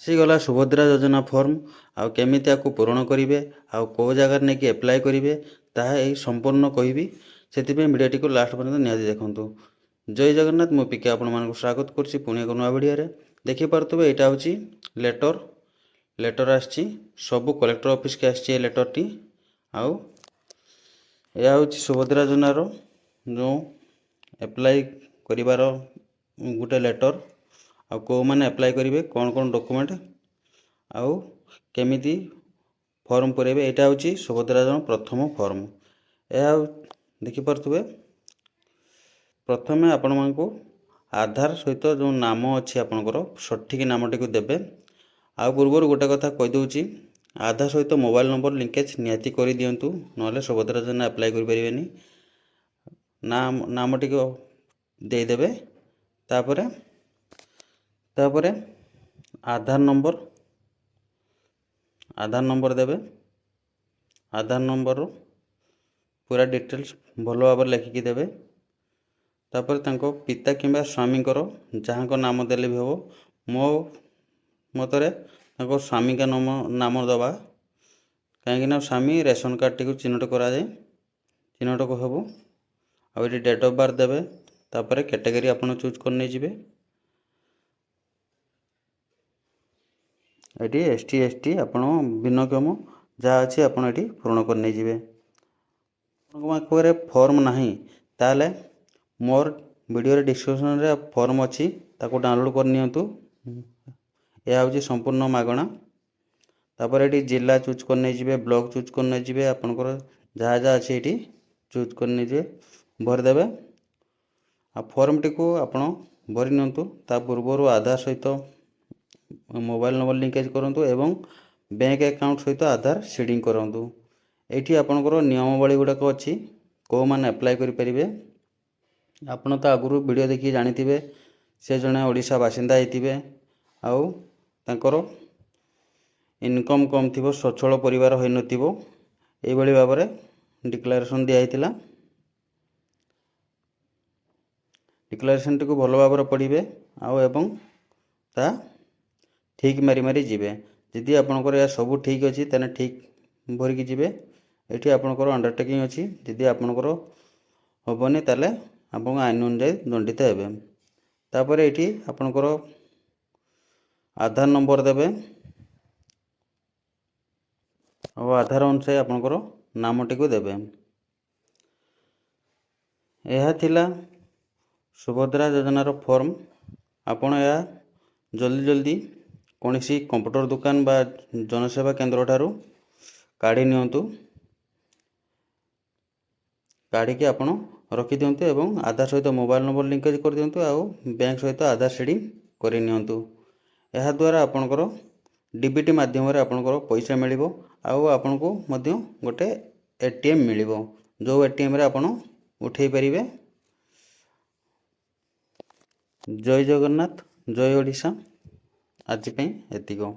ଆସିଗଲା ସୁଭଦ୍ରା ଯୋଜନା ଫର୍ମ। ଆଉ କେମିତି ଆକୁ ପୂରଣ କରିବେ ଆଉ କେଉଁ ଜାଗାରେ ନେଇକି ଆପ୍ଲାଏ କରିବେ ତାହା ଏହି ସମ୍ପୂର୍ଣ୍ଣ କହିବି। ସେଥିପାଇଁ ଭିଡ଼ିଓଟିକୁ ଲାଷ୍ଟ ପର୍ଯ୍ୟନ୍ତ ନିହାତି ଦେଖନ୍ତୁ। ଜୟ ଜଗନ୍ନାଥ। ମୁଁ ପିକେ ଆପଣମାନଙ୍କୁ ସ୍ୱାଗତ କରୁଛି ପୁଣି ଏକ ନୂଆ ଭିଡ଼ିଓରେ। ଦେଖିପାରୁଥିବେ ଏଇଟା ହେଉଛି ଲେଟର୍ ଆସିଛି। ସବୁ କଲେକ୍ଟର ଅଫିସ୍କି ଆସିଛି ଏ ଲେଟର୍ଟି। ଆଉ ଏହା ହେଉଛି ସୁଭଦ୍ରା ଯୋଜନାର ଯେଉଁ ଆପ୍ଲାଏ କରିବାର ଗୋଟେ ଲେଟର୍। ଆଉ କେଉଁମାନେ ଆପ୍ଲାଏ କରିବେ, କ'ଣ କ'ଣ ଡକୁମେଣ୍ଟ ଆଉ କେମିତି ଫର୍ମ ପୂରାଇବେ, ଏଇଟା ହେଉଛି ସୁଭଦ୍ରା ଯୋଜନା ପ୍ରଥମ ଫର୍ମ। ଏହା ଦେଖିପାରୁଥିବେ ପ୍ରଥମେ ଆପଣମାନଙ୍କୁ ଆଧାର ସହିତ ଯେଉଁ ନାମ ଅଛି ଆପଣଙ୍କର ସଠିକ୍ ନାମଟିକୁ ଦେବେ। ଆଉ ପୂର୍ବରୁ ଗୋଟେ କଥା କହିଦେଉଛି, ଆଧାର ସହିତ ମୋବାଇଲ ନମ୍ବର ଲିଙ୍କେଜ୍ ନିହାତି କରିଦିଅନ୍ତୁ, ନହେଲେ ସୁଭଦ୍ରା ଯୋଜନା ଆପ୍ଲାଏ କରିପାରିବେନି। ନାମଟିକୁ ଦେଇଦେବେ। ତାପରେ ଆଧାର ନମ୍ବର ଦେବେ। ଆଧାର ନମ୍ବରରୁ ପୁରା ଡିଟେଲ୍ସ ଭଲ ଭାବରେ ଲେଖିକି ଦେବେ। ତାପରେ ତାଙ୍କ ପିତା କିମ୍ବା ସ୍ୱାମୀଙ୍କର ଯାହାଙ୍କ ନାମ ଦେଲେ ବି ହେବ। ମୋ ମତରେ ତାଙ୍କ ସ୍ୱାମୀଙ୍କ ନାମ ଦେବା, କାହିଁକିନା ସ୍ୱାମୀ ରେସନ୍ କାର୍ଡ଼ଟିକୁ ଚିହ୍ନଟ କରାଯାଏ, ଚିହ୍ନଟ ହେବ। ଆଉ ଏଠି ଡେଟ୍ ଅଫ୍ ବାର୍ଥ ଦେବେ। ତାପରେ କ୍ୟାଟେଗୋରୀ ଆପଣ ଚୁଜ୍ କରି ନେଇଯିବେ। ଏଠି ST ST ଆପଣ ଭିନ୍ନକ୍ଷମ ଯାହା ଅଛି ଆପଣ ଏଠି ପୂରଣ କରି ନେଇଯିବେ। ଆପଣଙ୍କ ପାଖରେ ଫର୍ମ ନାହିଁ ତାହେଲେ ମୋର ଭିଡ଼ିଓରେ ଡିସ୍କ୍ରିପ୍ସନରେ ଫର୍ମ ଅଛି, ତାକୁ ଡାଉନଲୋଡ଼୍ କରି ନିଅନ୍ତୁ। ଏହା ହେଉଛି ସମ୍ପୂର୍ଣ୍ଣ ମାଗଣା। ତାପରେ ଏଠି ଜିଲ୍ଲା ଚୁଜ୍ କରି ନେଇଯିବେ, ବ୍ଲକ୍ ଚୁଜ୍ କରି ନେଇଯିବେ। ଆପଣଙ୍କର ଯାହା ଯାହା ଅଛି ଏଠି ଚୁଜ୍ କରି ନେଇଯିବେ, ଭରିଦେବେ। ଆଉ ଫର୍ମଟିକୁ ଆପଣ ଭରି ନିଅନ୍ତୁ। ତା ପୂର୍ବରୁ ଆଧାର ସହିତ ମୋବାଇଲ ନମ୍ବର ଲିଙ୍କେଜ୍ କରନ୍ତୁ ଏବଂ ବ୍ୟାଙ୍କ ଆକାଉଣ୍ଟ ସହିତ ଆଧାର ସିଡ଼ିଂ କରନ୍ତୁ। ଏଇଠି ଆପଣଙ୍କର ନିୟମାବଳୀ ଗୁଡ଼ାକ ଅଛି, କେଉଁମାନେ ଆପ୍ଲାଏ କରିପାରିବେ। ଆପଣ ତ ଆଗରୁ ଭିଡ଼ିଓ ଦେଖିକି ଜାଣିଥିବେ, ସେ ଜଣେ ଓଡ଼ିଶା ବାସିନ୍ଦା ହେଇଥିବେ ଆଉ ତାଙ୍କର ଇନକମ୍ କମ୍ ଥିବ, ସ୍ୱଚ୍ଛଳ ପରିବାର ହୋଇନଥିବ। ଏଇଭଳି ଭାବରେ ଡିକ୍ଲାରେସନ୍ ଦିଆହେଇଥିଲା। ଡିକ୍ଲାରେସନ୍ଟିକୁ ଭଲ ଭାବରେ ପଢ଼ିବେ ଆଉ ଏବଂ ତାହା ଠିକ୍ ମାରି ଯିବେ। ଯଦି ଆପଣଙ୍କର ଏହା ସବୁ ଠିକ୍ ଅଛି ତାହେଲେ ଠିକ୍ ଭରିକି ଯିବେ। ଏଠି ଆପଣଙ୍କର ଅଣ୍ଡରଟେକିଂ ଅଛି, ଯଦି ଆପଣଙ୍କର ହେବନି ତାହେଲେ ଆପଣ ଆଇନ ଅନୁଯାୟୀ ଦଣ୍ଡିତ ହେବେ। ତାପରେ ଏଠି ଆପଣଙ୍କର ଆଧାର ନମ୍ବର ଦେବେ ଆଉ ଆଧାର ଅନୁସାରେ ଆପଣଙ୍କର ନାମଟିକୁ ଦେବେ। ଏହା ଥିଲା ସୁଭଦ୍ରା ଯୋଜନାର ଫର୍ମ। ଆପଣ ଏହା ଜଲ୍ଦି କୌଣସି କମ୍ପ୍ୟୁଟର ଦୋକାନ ବା ଜନସେବା କେନ୍ଦ୍ର ଠାରୁ କାଢ଼ି ନିଅନ୍ତୁ। କାଢ଼ିକି ଆପଣ ରଖିଦିଅନ୍ତୁ ଏବଂ ଆଧାର ସହିତ ମୋବାଇଲ ନମ୍ବର ଲିଙ୍କେଜ୍ କରିଦିଅନ୍ତୁ ଆଉ ବ୍ୟାଙ୍କ ସହିତ ଆଧାର ସିଡ଼ିଂ କରିନିଅନ୍ତୁ। ଏହାଦ୍ୱାରା ଆପଣଙ୍କର DBT ମାଧ୍ୟମରେ ଆପଣଙ୍କର ପଇସା ମିଳିବ ଆଉ ଆପଣଙ୍କୁ ମଧ୍ୟ ଗୋଟେ ATM ମିଳିବ, ଯେଉଁ ATMରେ ଆପଣ ଉଠାଇ ପାରିବେ। ଜୟ ଜଗନ୍ନାଥ, ଜୟ ଓଡ଼ିଶା। ଆଜି ପାଇଁ ଏତିକି।